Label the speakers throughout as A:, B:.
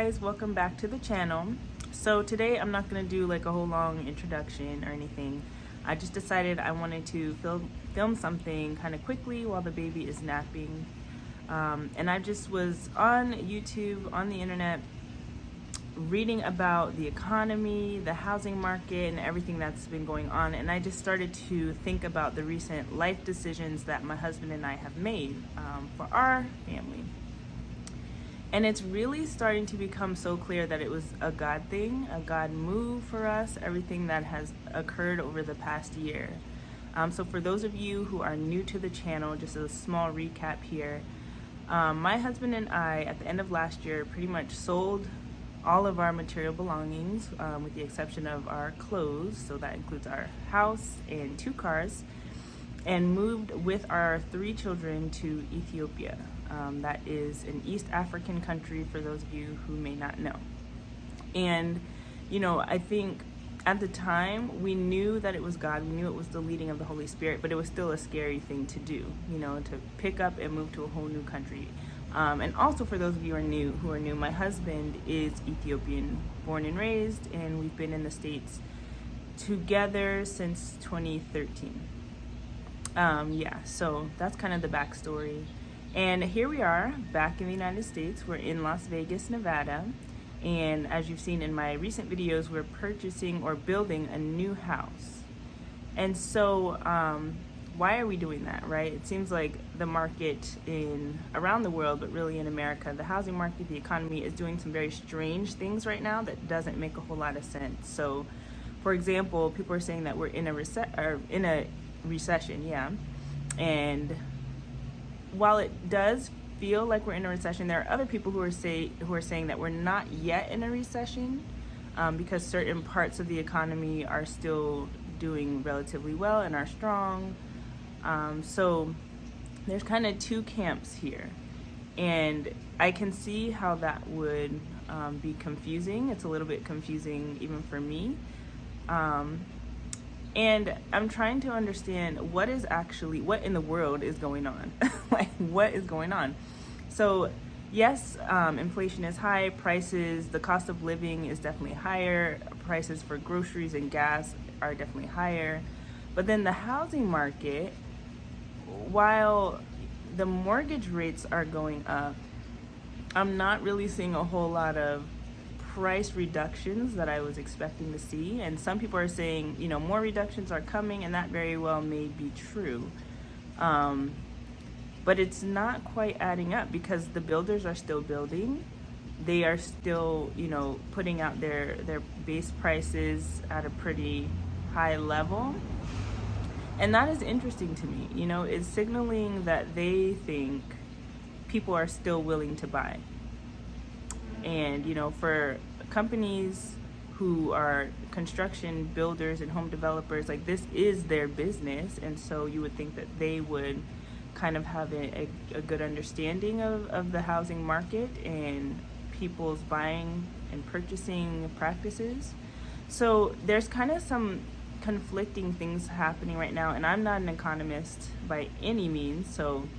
A: guys, welcome back to the channel. So today I'm not going to do like a whole long introduction or anything. I just decided I wanted to film something kind of quickly while the baby is napping. And I just was on YouTube, on the internet, reading about the economy, the housing market, and everything that's been going on. And I just started to think about the recent life decisions that my husband and I have made for our family. And it's really starting to become so clear that it was a God thing, a God move for us, everything that has occurred over the past year. So for those of you who are new to the channel, just a small recap here. My husband and I, at the end of last year, pretty much sold all of our material belongings, with the exception of our clothes. So that includes our house and 2 cars, and moved with our 3 children to Ethiopia. That is an East African country, for those of you who may not know. And, you know, I think at the time we knew that it was God, we knew it was the leading of the Holy Spirit, but it was still a scary thing to do, you know, to pick up and move to a whole new country. And also for those of you who are new, my husband is Ethiopian, born and raised, and we've been in the States together since 2013. So that's kind of the backstory. And here we are back in the United States. We're in Las Vegas, Nevada. And as you've seen in my recent videos, we're purchasing or building a new house. And so why are we doing that, right? It seems like the market around the world, but really in America, the housing market, the economy is doing some very strange things right now that doesn't make a whole lot of sense. So, for example, people are saying that we're in a recession, yeah. And while it does feel like we're in a recession, there are other people who are saying that we're not yet in a recession, because certain parts of the economy are still doing relatively well and are strong. So there's kind of 2 camps here, and I can see how that would be confusing. It's a little bit confusing even for me. And I'm trying to understand what in the world is going on. Like, what is going on? So yes, inflation is high, the cost of living is definitely higher, prices for groceries and gas are definitely higher. But then the housing market, while the mortgage rates are going up, I'm not really seeing a whole lot of price reductions that I was expecting to see. And some people are saying, you know, more reductions are coming, and that very well may be true. But it's not quite adding up, because the builders are still building. They are still, you know, putting out their base prices at a pretty high level. And that is interesting to me. You know, it's signaling that they think people are still willing to buy. And, you know, for companies who are construction builders and home developers, like, this is their business. And so you would think that they would kind of have a good understanding of the housing market and people's buying and purchasing practices. So there's kind of some conflicting things happening right now. And I'm not an economist by any means. So,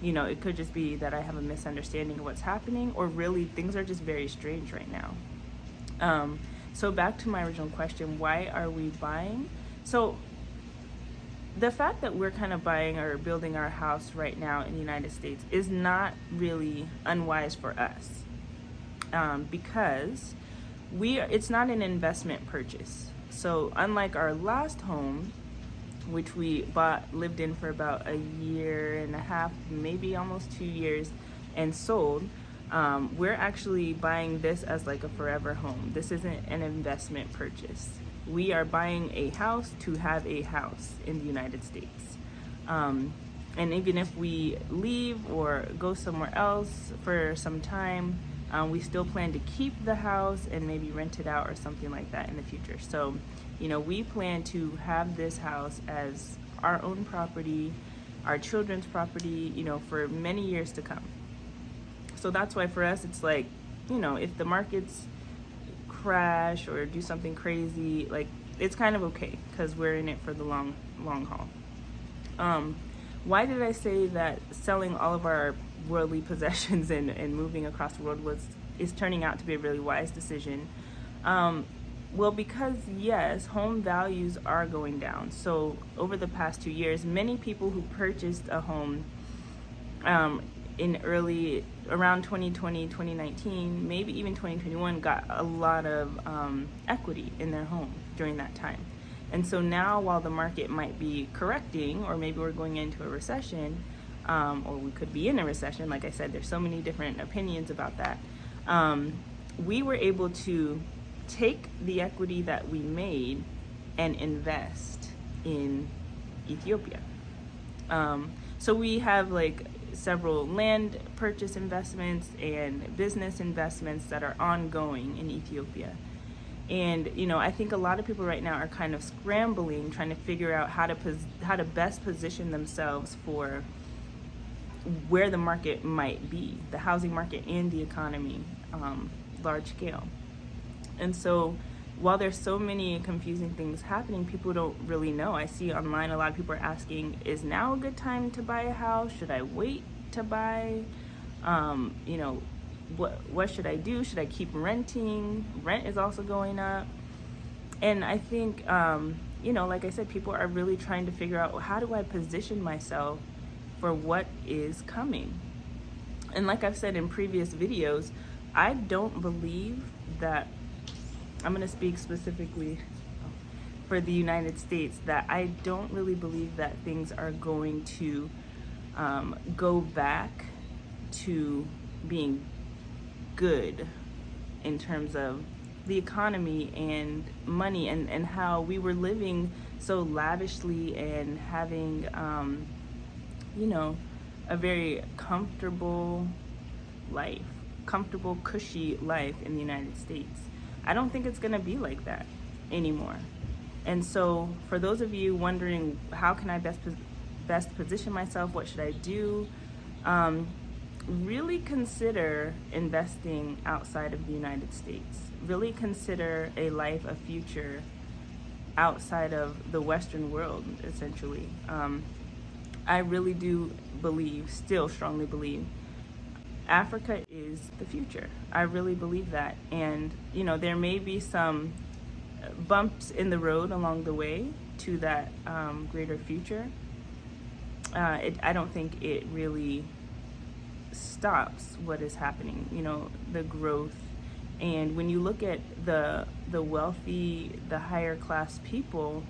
A: you know, it could just be that I have a misunderstanding of what's happening, or really things are just very strange right now. So back to my original question, why are we buying? So the fact that we're kind of buying or building our house right now in the United States is not really unwise for us, because it's not an investment purchase. So unlike our last home, which we lived in for about 1.5 years, maybe almost 2 years, and sold, we're actually buying this as like a forever home. This isn't an investment purchase. We are buying a house to have a house in the United States. And even if we leave or go somewhere else for some time, we still plan to keep the house and maybe rent it out or something like that in the future. So, you know, we plan to have this house as our own property, our children's property, you know, for many years to come. So that's why for us, it's like, you know, if the markets crash or do something crazy, like, it's kind of okay, because we're in it for the long haul. Why did I say that selling all of our worldly possessions and moving across the world was is turning out to be a really wise decision? Well, because yes, home values are going down. So over the past 2 years, many people who purchased a home in around 2020, 2019, maybe even 2021, got a lot of equity in their home during that time. And so now, while the market might be correcting, or maybe we're going into a recession, or we could be in a recession, like I said, there's so many different opinions about that. We were able to take the equity that we made and invest in Ethiopia. So we have like several land purchase investments and business investments that are ongoing in Ethiopia. And I think a lot of people right now are kind of scrambling, trying to figure out how to best position themselves for where the market might be, the housing market and the economy, large scale. And so while there's so many confusing things happening, people don't really know. I see online a lot of people are asking, is now a good time to buy a house? Should I wait to buy? What should I do? Should I keep renting? Rent is also going up. And I think, like I said, people are really trying to figure out, well, how do I position myself for what is coming? And like I've said in previous videos, I don't believe that, I'm going to speak specifically for the United States, that I don't really believe that things are going to go back to being good in terms of the economy and money, and how we were living so lavishly and having a very comfortable life, cushy life in the United States. I don't think it's going to be like that anymore. And so for those of you wondering, how can I best position myself, what should I do, really consider investing outside of the United States. Really consider a life, a future outside of the Western world, essentially. I really do believe, still strongly believe, Africa is the future. I really believe that. And, there may be some bumps in the road along the way to that greater future. I don't think it really stops what is happening, the growth. And when you look at the wealthy, the higher class people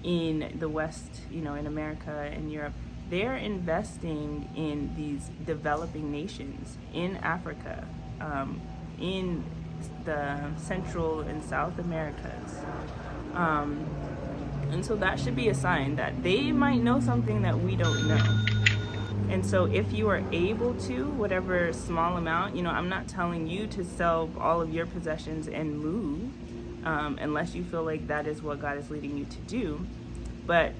A: in the West, in America and Europe, they're investing in these developing nations in Africa, in the Central and South Americas. And so that should be a sign that they might know something that we don't know. And so if you are able to, whatever small amount, I'm not telling you to sell all of your possessions and move, unless you feel like that is what God is leading you to do. But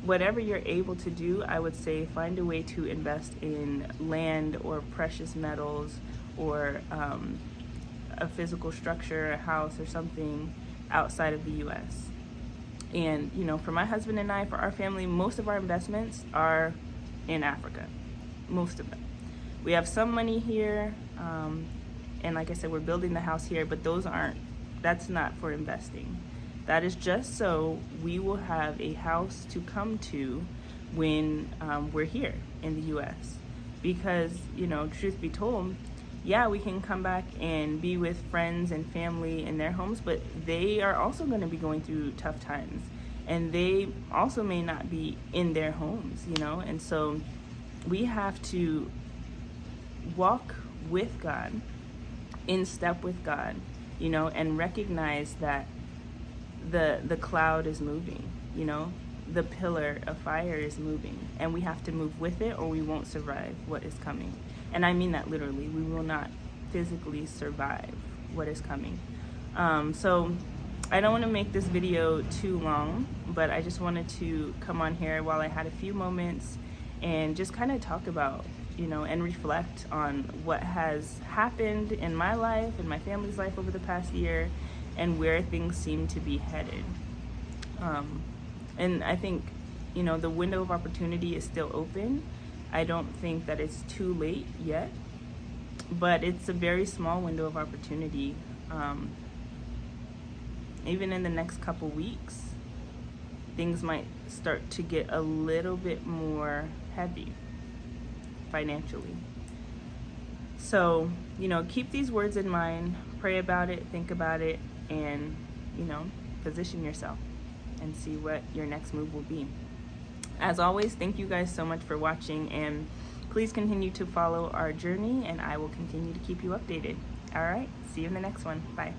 A: whatever you're able to do, I would say find a way to invest in land or precious metals, or a physical structure, a house or something outside of the U.S. And, for my husband and I, for our family, most of our investments are in Africa. Most of them. We have some money here, and like I said, we're building the house here, but that's not for investing. That is just so we will have a house to come to when we're here in the U.S. Because, truth be told, yeah, we can come back and be with friends and family in their homes, but they are also going to be going through tough times. And they also may not be in their homes, and so we have to walk with God, in step with God, and recognize that the cloud is moving, the pillar of fire is moving, and we have to move with it or we won't survive what is coming. And I mean that literally. We will not physically survive what is coming. So I don't want to make this video too long, but I just wanted to come on here while I had a few moments and just kind of talk about, and reflect on what has happened in my life and my family's life over the past year and where things seem to be headed. And I think, the window of opportunity is still open. I don't think that it's too late yet. but it's a very small window of opportunity. Even in the next couple weeks, things might start to get a little bit more heavy financially. So, keep these words in mind, pray about it, think about it, and, position yourself and see what your next move will be. As always, thank you guys so much for watching, and please continue to follow our journey, and I will continue to keep you updated. All right, see you in the next one. Bye.